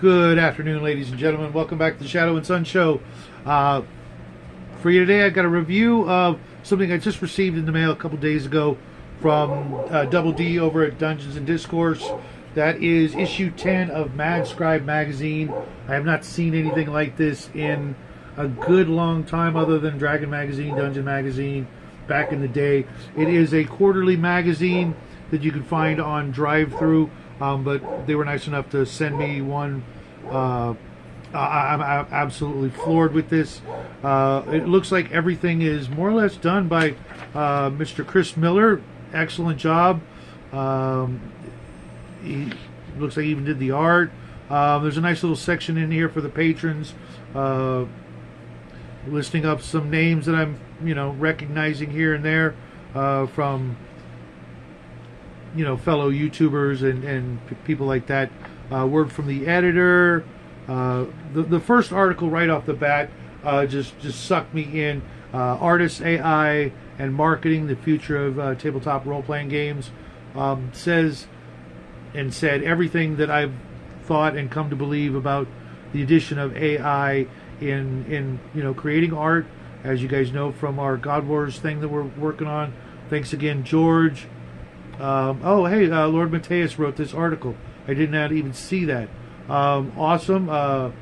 Good afternoon, ladies and gentlemen. Welcome back to the Shadow and Sun Show. For you today, I've got a review of something I just received in the mail a couple days ago from Double D over at Dungeons and Discourse. That is issue 10 of SCRIBE magazine. I have not seen anything like this in a good long time other than Dragon Magazine, Dungeon Magazine, back in the day. It is a quarterly magazine that you can find on drive-through. But they were nice enough to send me one. I'm absolutely floored with this. It looks like everything is more or less done by Mr. Chris Miller. Excellent job. He looks like he even did the art. There's a nice little section in here for the patrons, listing up some names that I'm, recognizing here and there from. Fellow YouTubers and people like that. Word from the editor. The first article right off the bat just sucked me in. Artists, AI, and marketing: the future of tabletop role-playing games. Said everything that I've thought and come to believe about the addition of AI in creating art. As you guys know from our God Wars thing that we're working on. Thanks again, George. Lord Mateus wrote this article. I did not even see that. Awesome. A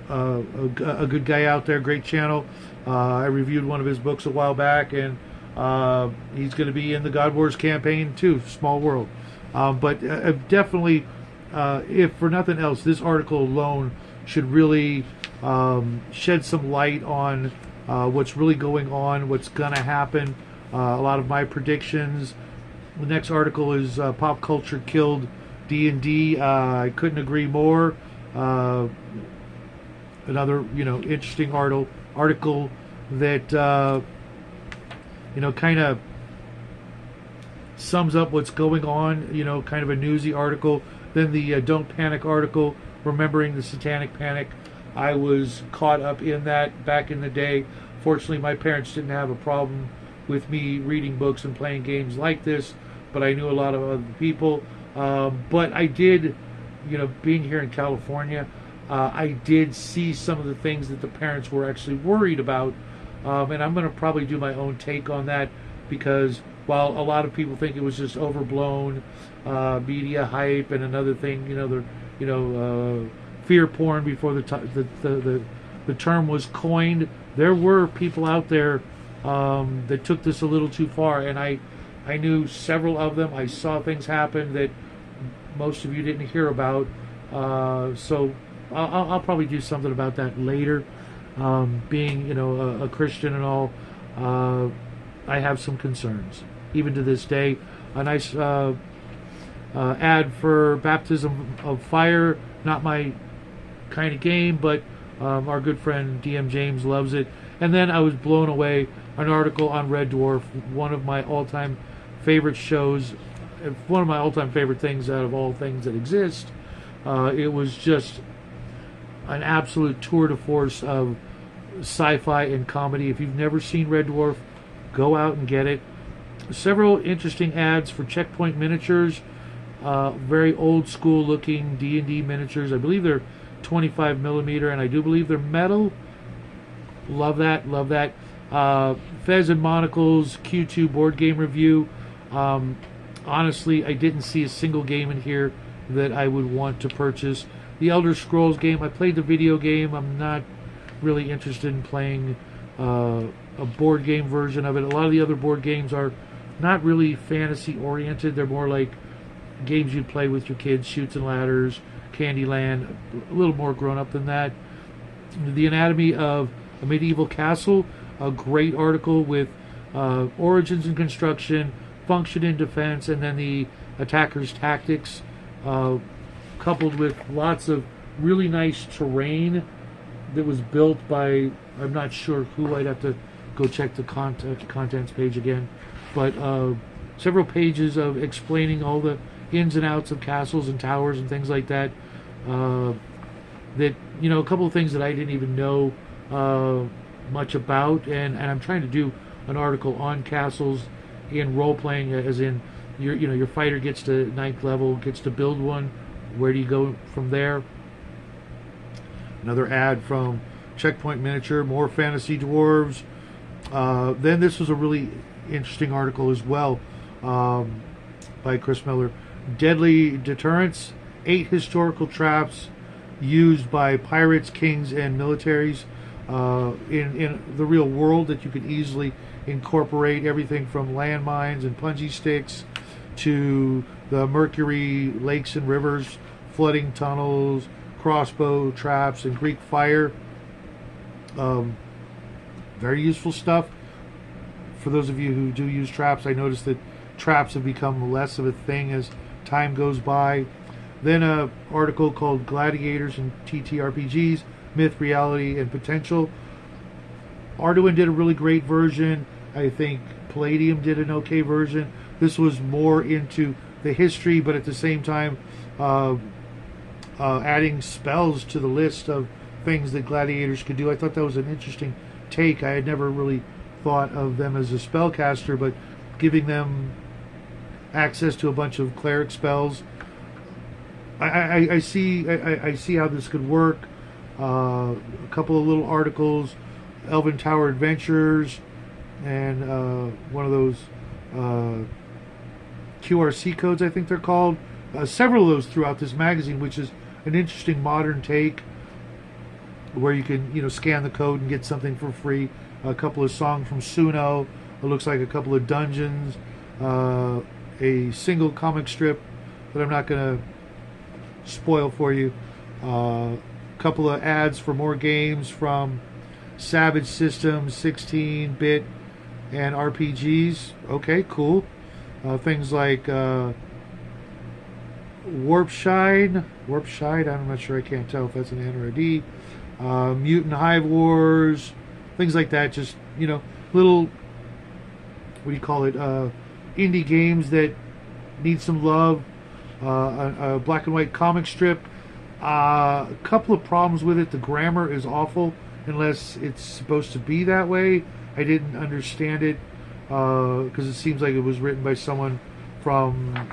good guy out there. Great channel. I reviewed one of his books a while back, and he's going to be in the God Wars campaign too. Small world. But definitely, if for nothing else, this article alone should really shed some light on what's really going on, what's going to happen. A lot of my predictions. The next article is Pop Culture Killed D&D. I couldn't agree more. Another, interesting article that, kind of sums up what's going on, kind of a newsy article. Then the Don't Panic article, remembering the Satanic Panic. I was caught up in that back in the day. Fortunately, my parents didn't have a problem with me reading books and playing games like this, but I knew a lot of other people. But I did, being here in California, I did see some of the things that the parents were actually worried about, and I'm going to probably do my own take on that, because while a lot of people think it was just overblown media hype and another thing, fear porn before the term was coined, there were people out there that took this a little too far, and I knew several of them. I saw things happen that most of you didn't hear about, so I'll probably do something about that later. Being a Christian and all, I have some concerns even to this day. A nice ad for Baptism of Fire, not my kind of game, but our good friend DM James loves it. And then I was blown away. An article on Red Dwarf, one of my all-time favorite shows, one of my all-time favorite things out of all things that exist. It was just an absolute tour de force of sci-fi and comedy. If you've never seen Red Dwarf, go out and get it. Several interesting ads for Checkpoint Miniatures, very old school looking D&D miniatures. I believe they're 25 millimeter, and I do believe they're metal. Love that. Fez and Monocle's Q2 board game review. Honestly, I didn't see a single game in here that I would want to purchase. The Elder Scrolls game, I played the video game. I'm not really interested in playing a board game version of it. A lot of the other board games are not really fantasy oriented. They're more like games you'd play with your kids, Chutes and Ladders, Candyland, a little more grown up than that. The Anatomy of a Medieval Castle. a great article with origins and construction, function and defense, and then the attacker's tactics, coupled with lots of really nice terrain that was built by, I'm not sure who, I'd have to go check the contents page again, but several pages of explaining all the ins and outs of castles and towers and things like that. That, you know, a couple of things that I didn't even know much about, and I'm trying to do an article on castles in role playing, as in your fighter gets to 9th level, gets to build one. Where do you go from there? Another ad from Checkpoint Miniature, more fantasy dwarves. Then this was a really interesting article as well, by Chris Miller. Deadly Deterrence, 8 historical traps used by pirates, kings, and militaries in the real world that you could easily incorporate. Everything from landmines and punji sticks to the mercury lakes and rivers, flooding tunnels, crossbow traps, and Greek fire. Very useful stuff. For those of you who do use traps, I noticed that traps have become less of a thing as time goes by. Then an article called Gladiators and TTRPGs, Myth, Reality, and Potential. Arduin did a really great version. I think Palladium did an okay version. This was more into the history, but at the same time adding spells to the list of things that gladiators could do. I thought that was an interesting take. I had never really thought of them as a spellcaster, but giving them access to a bunch of cleric spells. I see how this could work. A couple of little articles, Elven Tower Adventures, and one of those QRC codes, I think they're called. Several of those throughout this magazine, which is an interesting modern take, where you can scan the code and get something for free. A couple of songs from Suno. It looks like a couple of dungeons. A single comic strip that I'm not going to spoil for you. A couple of ads for more games from Savage Systems, 16-bit, and RPGs. Okay, cool. Things like Warpshine. I'm not sure. I can't tell if that's an N or a D. Mutant Hive Wars. Things like that. Just little, what do you call it? Indie games that need some love. A black and white comic strip. A couple of problems with it. The grammar is awful unless it's supposed to be that way. I didn't understand it because it seems like it was written by someone from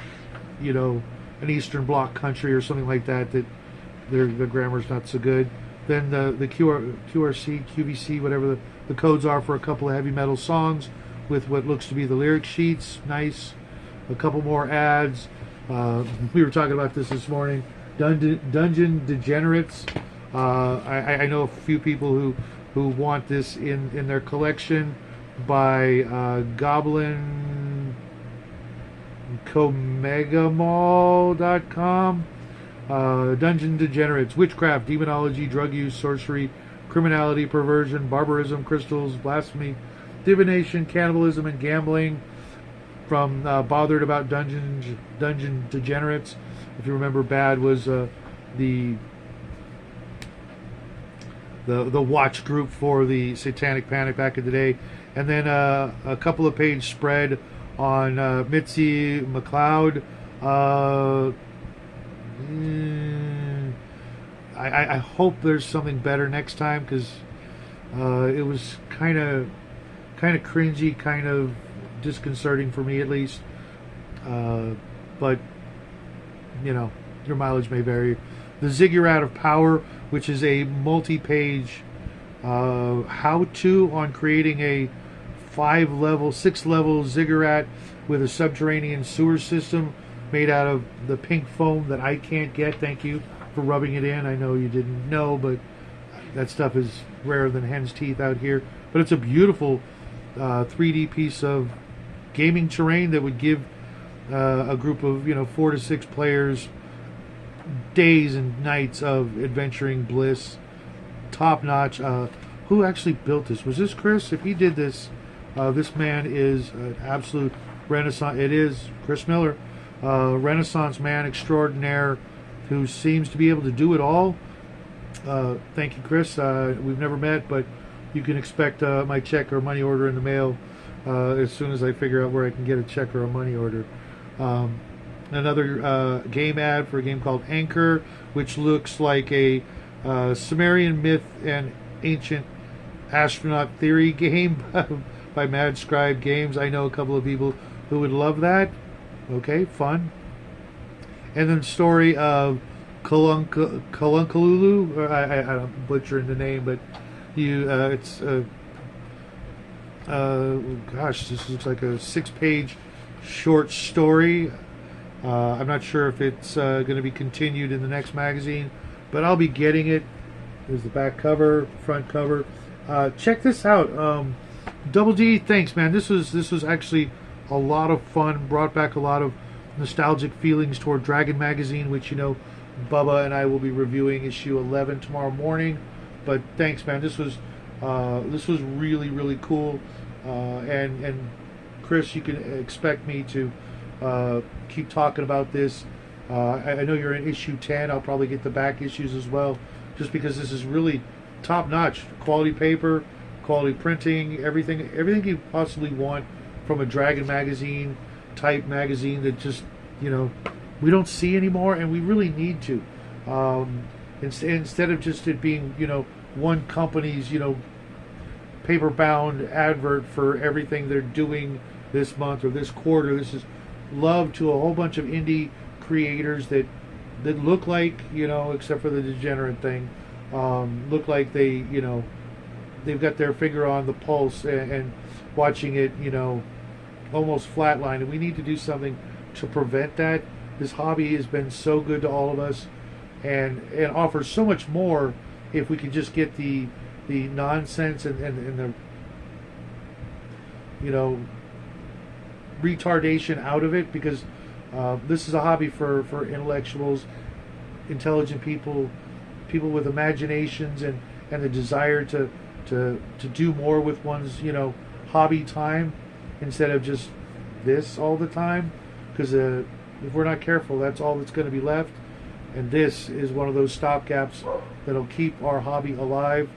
an Eastern Bloc country or something like that. That their grammar's not so good. Then the QRC, QVC, whatever the codes are for a couple of heavy metal songs with what looks to be the lyric sheets. Nice. A couple more ads. We were talking about this morning. Dungeon Degenerates. I know a few people who want this in their collection by Goblin Comegamall.com. Dungeon Degenerates, witchcraft, demonology, drug use, sorcery, criminality, perversion, barbarism, crystals, blasphemy, divination, cannibalism, and gambling. From Bothered About Dungeon Degenerates. If you remember, Bad was the watch group for the Satanic Panic back in the day. And then a couple of page spread on Mitzi McLeod. I hope there's something better next time, because it was kind of cringy, kind of disconcerting for me at least. But your mileage may vary. The Ziggurat of Power, which is a multi-page how-to on creating a 6-level ziggurat with a subterranean sewer system made out of the pink foam that I can't get. Thank you for rubbing it in. I know you didn't know, but that stuff is rarer than hen's teeth out here. But it's a beautiful 3D piece of gaming terrain that would give a group of 4 to 6 players days and nights of adventuring bliss. Top notch. who actually built this? Was this Chris? If he did this, this man is an absolute renaissance. It is Chris Miller, renaissance man extraordinaire, who seems to be able to do it all. Thank you, Chris. We've never met, but you can expect my check or money order in the mail as soon as I figure out where I can get a check or a money order. Another game ad for a game called Anchor, which looks like a Sumerian myth and ancient astronaut theory game by Mad Scribe Games. I know a couple of people who would love that. Okay, fun. And then story of Kalunkalulu. I'm butchering the name, but it's gosh, this looks like a 6-page short story. I'm not sure if it's going to be continued in the next magazine, but I'll be getting it. There's the back cover, front cover. Check this out. Double D, thanks, man. This was actually a lot of fun. Brought back a lot of nostalgic feelings toward Dragon magazine, which, you know, Bubba and I will be reviewing issue 11 tomorrow morning. But thanks, man. This was really, really cool. And Chris, you can expect me to keep talking about this. I know you're in issue 10. I'll probably get the back issues as well, just because this is really top notch. Quality paper, quality printing, everything you possibly want from a Dragon magazine type magazine that just, you know, we don't see anymore, and we really need to. Instead of just it being, you know, one company's, you know, paper bound advert for everything they're doing this month or this quarter. This is love to a whole bunch of indie creators that look like, you know, except for the degenerate thing, look like they, you know, they've got their finger on the pulse and watching it, you know, almost flatline. And we need to do something to prevent that. This hobby has been so good to all of us, and offers so much more if we can just get the nonsense and the, you know, retardation out of it, because this is a hobby for intellectuals, intelligent people with imaginations and the desire to do more with one's, you know, hobby time, instead of just this all the time, because if we're not careful, that's all that's going to be left. And this is one of those stopgaps that'll keep our hobby alive.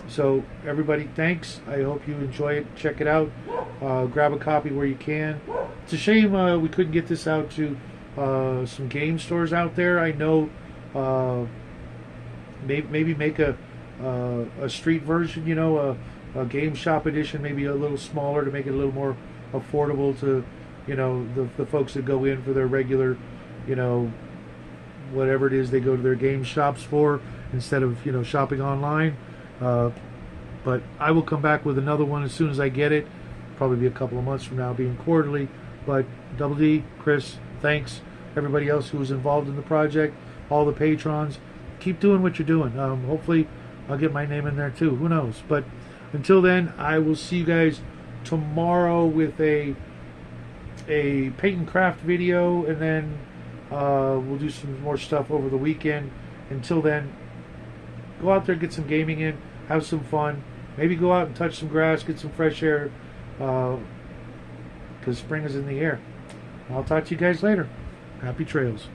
So everybody, thanks. I hope you enjoy it. Check it out. Grab a copy where you can. It's a shame we couldn't get this out to some game stores out there. I know maybe make a street version, you know, a game shop edition, maybe a little smaller to make it a little more affordable to, you know, the folks that go in for their regular, you know, whatever it is they go to their game shops for, instead of, you know, shopping online. But I will come back with another one as soon as I get it. Probably be a couple of months from now, being quarterly. But Double D, Chris, thanks. Everybody else who was involved in the project, all the patrons, keep doing what you're doing. Hopefully I'll get my name in there too. Who knows? But until then, I will see you guys tomorrow with a paint and craft video, and then we'll do some more stuff over the weekend. Until then, go out there, get some gaming in, have some fun, maybe go out and touch some grass, get some fresh air, because spring is in the air. I'll talk to you guys later. Happy trails.